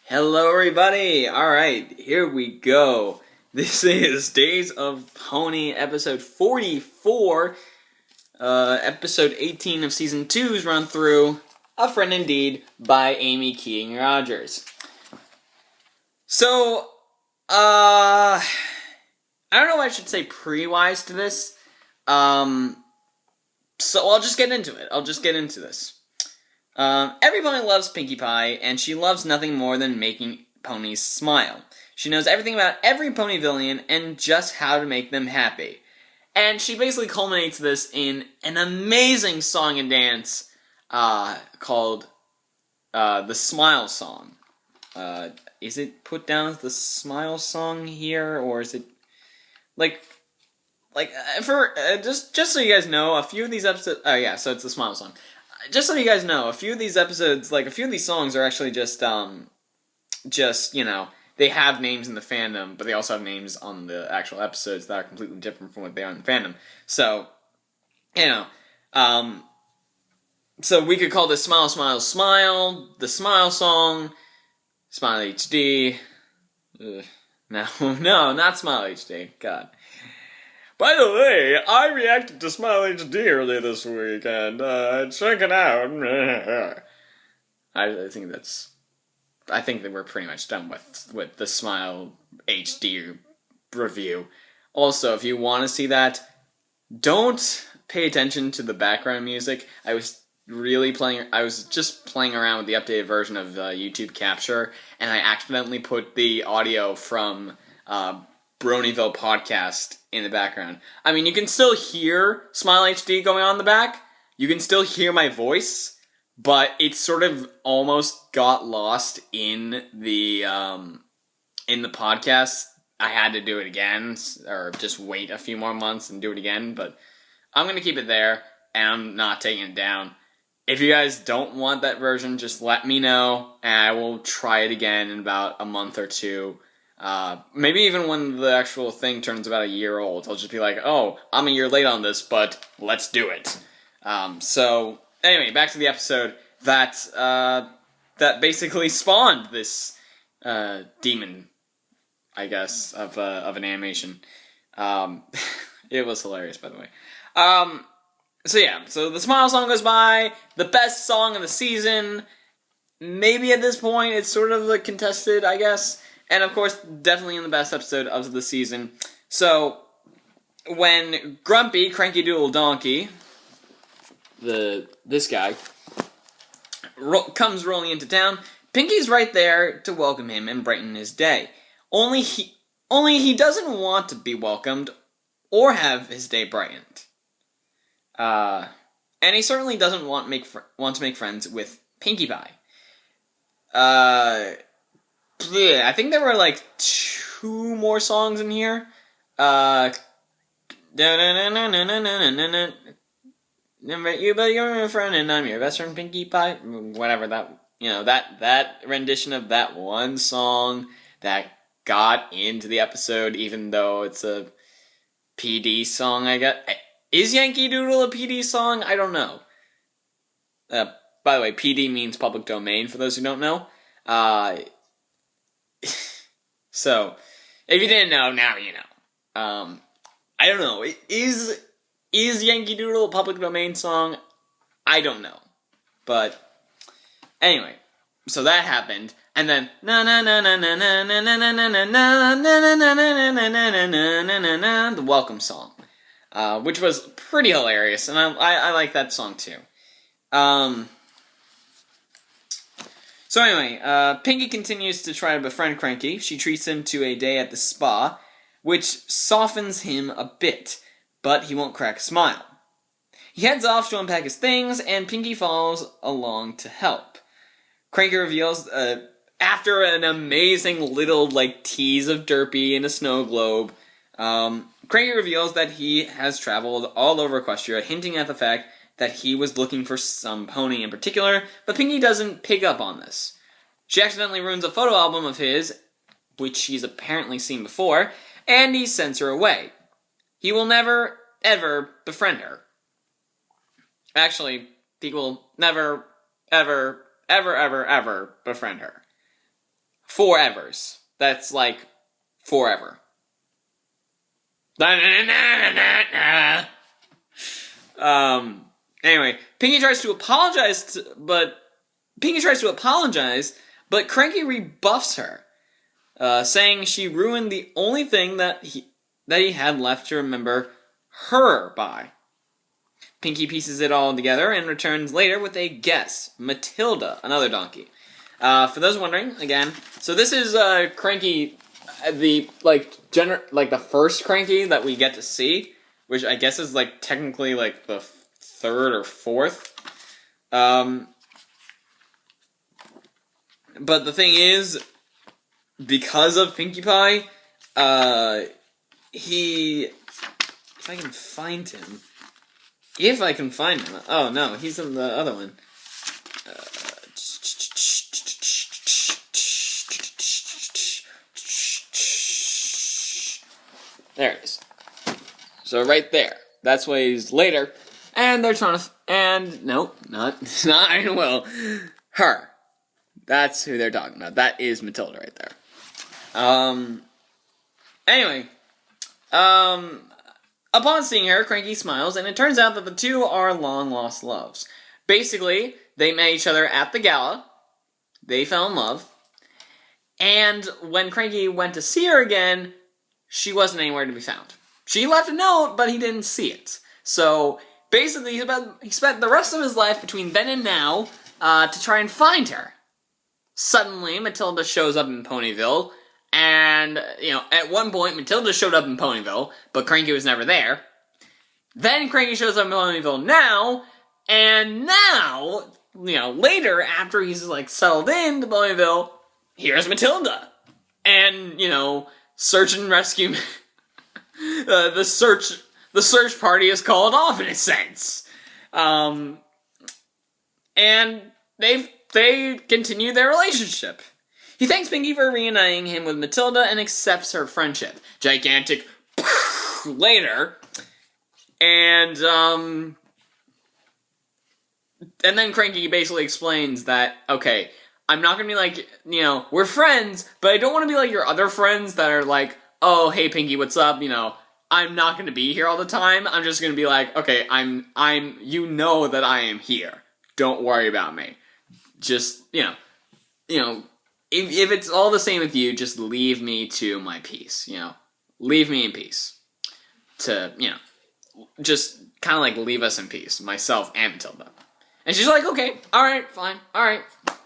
Hello, everybody! Alright, here we go. This is Days of Pony, episode 44, episode 18 of season 2's run through, A Friend Indeed, by Amy Keating Rogers. So, I don't know what I should say pre-wise to this. So I'll just get into this. Every pony loves Pinkie Pie, and she loves nothing more than making ponies smile. She knows everything about every Ponyvillian and just how to make them happy. And she basically culminates this in an amazing song and dance called the Smile Song. Is it put down as the Smile Song here, or is it just so you guys know, a few of these episodes. Oh yeah, so it's the Smile Song. Just so you guys know, a few of these episodes, a few of these songs are actually just they have names in the fandom, but they also have names on the actual episodes that are completely different from what they are in the fandom. So, so we could call this Smile, Smile, Smile, the Smile Song, Smile HD. No, not Smile HD. God. By the way, I reacted to Smile HD earlier this week, and check it out. I think that we're pretty much done with the Smile HD review. Also, if you want to see that, don't pay attention to the background music. I was just playing around with the updated version of YouTube Capture, and I accidentally put the audio from Bronyville podcast in the background. I mean, you can still hear Smile HD going on in the back. You can still hear my voice, but it sort of almost got lost in the podcast. I had to do it again, or just wait a few more months and do it again, but I'm going to keep it there, and I'm not taking it down. If you guys don't want that version, just let me know, and I will try it again in about a month or two. Maybe even when the actual thing turns about a year old, I'll just be like, oh, I'm a year late on this, but let's do it. So, anyway, back to the episode that basically spawned this, demon, I guess, of an animation. It was hilarious, by the way. So the Smile Song goes by, the best song of the season. Maybe at this point, it's sort of contested, I guess. And of course, definitely in the best episode of the season. So, when Grumpy, Cranky Doodle Donkey, this guy, comes rolling into town, Pinkie's right there to welcome him and brighten his day. Only he doesn't want to be welcomed or have his day brightened. And he certainly doesn't want to make friends with Pinkie Pie. I think there were 2 more songs in here. You, but you're my friend and I'm your best friend, Pinkie Pie. Whatever that rendition of that one song that got into the episode, even though it's a PD song, I guess. Is Yankee Doodle a PD song? I don't know. By the way, PD means public domain, for those who don't know. So, if you didn't know, now you know. I don't know. Is Yankee Doodle a public domain song? I don't know. But, anyway. So that happened. And then, the welcome song. Which was pretty hilarious. And I like that song too. So anyway, Pinkie continues to try to befriend Cranky. She treats him to a day at the spa, which softens him a bit, but he won't crack a smile. He heads off to unpack his things, and Pinkie follows along to help. Cranky reveals, after an amazing little, tease of Derpy in a snow globe, Cranky reveals that he has traveled all over Equestria, hinting at the fact that he was looking for some pony in particular, but Pinkie doesn't pick up on this. She accidentally ruins a photo album of his, which she's apparently seen before, and he sends her away. He will never, ever befriend her. Actually, he will never, ever befriend her. forevers. That's like forever. Anyway, Pinky tries to apologize, but Cranky rebuffs her, saying she ruined the only thing that he had left to remember her by. Pinky pieces it all together and returns later with a guess: Matilda, another donkey. For those wondering, again, so this is Cranky, the the first Cranky that we get to see, which I guess is like technically like the third or fourth. But the thing is, because of Pinkie Pie, if I can find him. Oh no, he's in the other one. There it is. So right there. That's why he's later. And they're trying to... nope, not Will. Her. That's who they're talking about. That is Matilda right there. Anyway. Upon seeing her, Cranky smiles, and it turns out that the two are long-lost loves. Basically, they met each other at the gala. They fell in love. And when Cranky went to see her again, she wasn't anywhere to be found. She left a note, but he didn't see it. So, basically, he spent the rest of his life between then and now to try and find her. Suddenly, Matilda shows up in Ponyville, and, at one point, Matilda showed up in Ponyville, but Cranky was never there. Then Cranky shows up in Ponyville now, and now, later, after he's, settled into Ponyville, here's Matilda. And, search and rescue... the search party is called off, in a sense. And they continue their relationship. He thanks Pinky for reuniting him with Matilda and accepts her friendship. Gigantic later. And then Cranky basically explains that, okay, I'm not gonna be like, we're friends, but I don't want to be like your other friends that are like, oh, hey Pinky, what's up, I'm not gonna be here all the time. I'm just gonna be like, okay, I'm that I am here. Don't worry about me. Just, if it's all the same with you, just leave me to my peace, Leave me in peace. To, just kind of like leave us in peace, myself and Matilda. And she's like, okay, alright, fine, alright.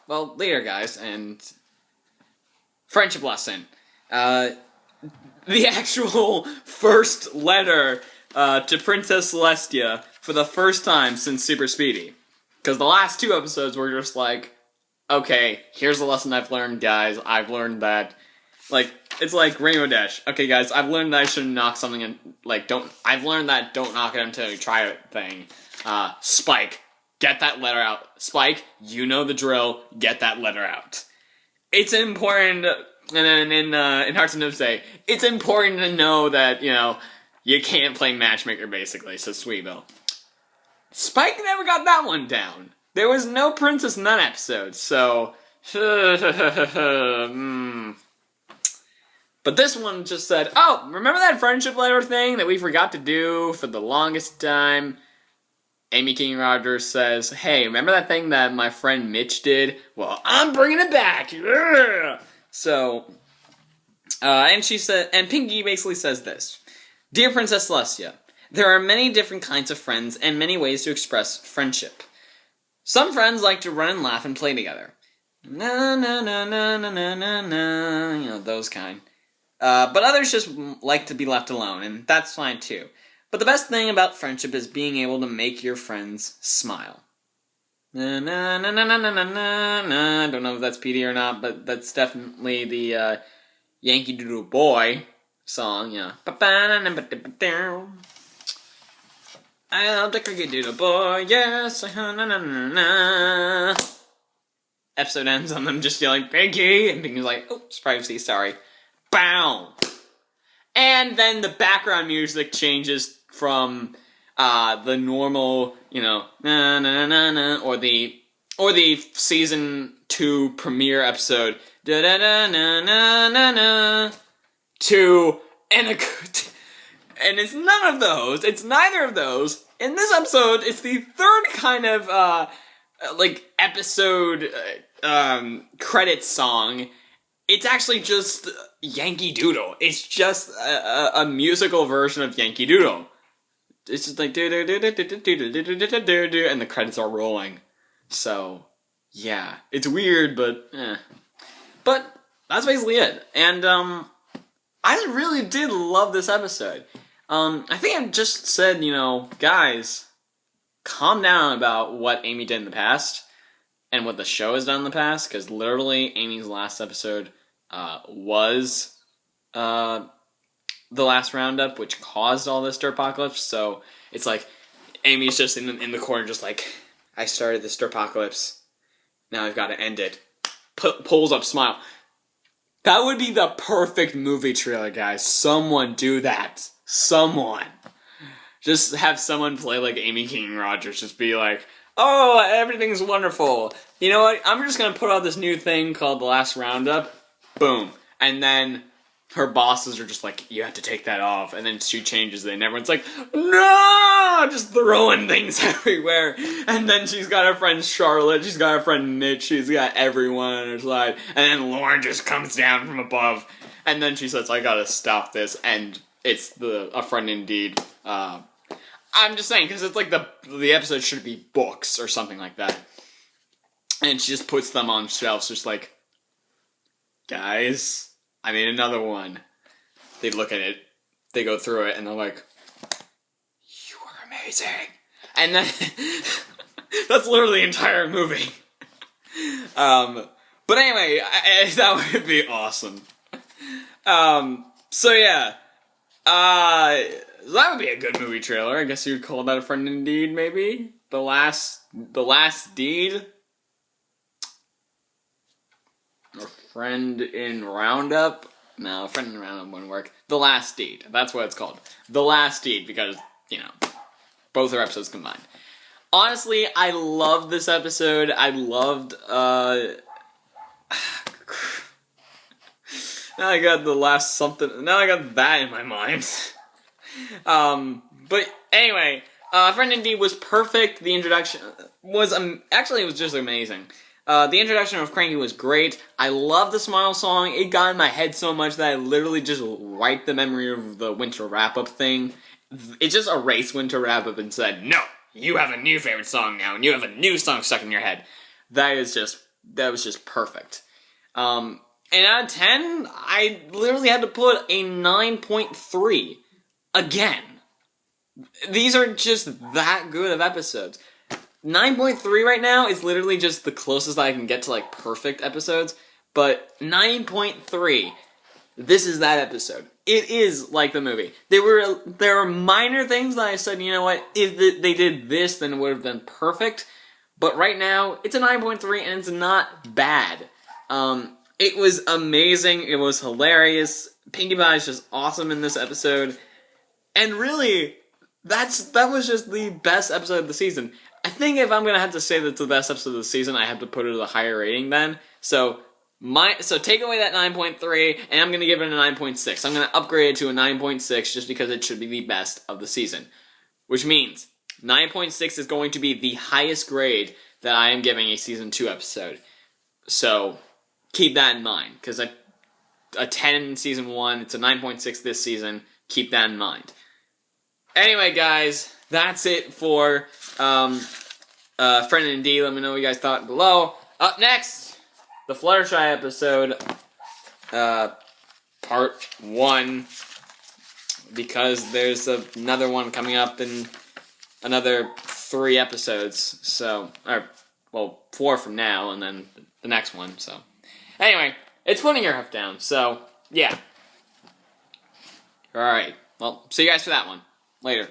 Well, later, guys, and friendship lesson. The actual first letter to Princess Celestia for the first time since Super Speedy. Because the last two episodes were just like, okay, here's the lesson I've learned, guys. I've learned that, it's like Rainbow Dash. Okay, guys, I've learned that I shouldn't knock something in, I've learned that don't knock it until you try it thing. Spike, get that letter out. Spike, you know the drill, get that letter out. It's important, and then in Hearts of Nipsey, it's important to know that, you can't play matchmaker, basically, says Sweetville. Spike never got that one down. There was no princess in that episode, so... But this one just said, oh, remember that friendship letter thing that we forgot to do for the longest time? Amy King Rogers says, hey, remember that thing that my friend Mitch did? Well, I'm bringing it back! So, and Pinky basically says this. Dear Princess Celestia, there are many different kinds of friends and many ways to express friendship. Some friends like to run and laugh and play together. Na na na na na na na na, those kind. But others just like to be left alone, and that's fine too. But the best thing about friendship is being able to make your friends smile. Na na na na na na na na. I don't know if that's PD or not, but that's definitely the Yankee Doodle Boy song, I'll take a Yankee Doodle Boy, yes, na na na na na. Episode ends on them just yelling, Pinky, and Pinky's like, oops, privacy, sorry. Bow! And then the background music changes from the normal, na na na na na, or the or the season 2 premiere episode, da da da na na na na, to and it's none of those. It's neither of those. In this episode, it's the third kind of episode credit song. It's actually just Yankee Doodle. It's just a musical version of Yankee Doodle. It's just like do do do do do do do do do, and the credits are rolling. So yeah, it's weird, but But that's basically it. And I really did love this episode. I think I just said, guys, calm down about what Amy did in the past and what the show has done in the past, because literally Amy's last episode was the last roundup, which caused all this Derpocalypse. So it's like Amy's just in the corner, just like, I started this Derpocalypse, now I've got to end it. Pulls up, smile. That would be the perfect movie trailer, guys. Someone do that. Someone. Just have someone play like Amy King Rogers. Just be like, oh, everything's wonderful. You know what? I'm just going to put out this new thing called The Last Roundup. Boom. And then her bosses are just like, you have to take that off. And then she changes it and everyone's like, no! Just throwing things everywhere. And then she's got her friend Charlotte, she's got her friend Mitch, she's got everyone on her side. And then Lauren just comes down from above. And then she says, I gotta stop this. And it's A Friend Indeed. I'm just saying, because it's like the episode should be books or something like that. And she just puts them on shelves, just like, guys, I made another one. They look at it, they go through it, and they're like, you are amazing. And then, that's literally the entire movie. But anyway, that would be awesome. So yeah. That would be a good movie trailer. I guess you'd call that A Friend Indeed, maybe? The Last Deed? A Friend in Roundup? No, A Friend in Roundup wouldn't work. The Last Deed. That's what it's called. The Last Deed, because, both are episodes combined. Honestly, I loved this episode. I loved, now I got the last something. Now I got that in my mind. But anyway, Friend Indeed was perfect. The introduction was actually it was just amazing. The introduction of Cranky was great. I love the Smile song. It got in my head so much that I literally just wiped the memory of the Winter Wrap-Up thing. It just erased Winter Wrap-Up and said, no, you have a new favorite song now, and you have a new song stuck in your head. That was just perfect. And out of 10, I literally had to put a 9.3. Again. These are just that good of episodes. 9.3 right now is literally just the closest I can get to, like, perfect episodes. But 9.3, this is that episode. It is like the movie. There are minor things that I said, you know what, if they did this, then it would have been perfect. But right now, it's a 9.3, and it's not bad. It was amazing. It was hilarious. Pinkie Pie is just awesome in this episode. And really, that was just the best episode of the season. I think if I'm going to have to say that's the best episode of the season, I have to put it at a higher rating then. So take away that 9.3, and I'm going to give it a 9.6. I'm going to upgrade it to a 9.6 just because it should be the best of the season. Which means 9.6 is going to be the highest grade that I am giving a Season 2 episode. So keep that in mind, because a 10 in Season 1, it's a 9.6 this season. Keep that in mind. Anyway, guys, that's it for Friend Indeed. Let me know what you guys thought below. Up next, the Fluttershy episode, part 1, because there's another one coming up in another 3 episodes. So, 4 from now, and then the next one. So, anyway, it's putting your hoof down. So, yeah. All right. Well, see you guys for that one. Later.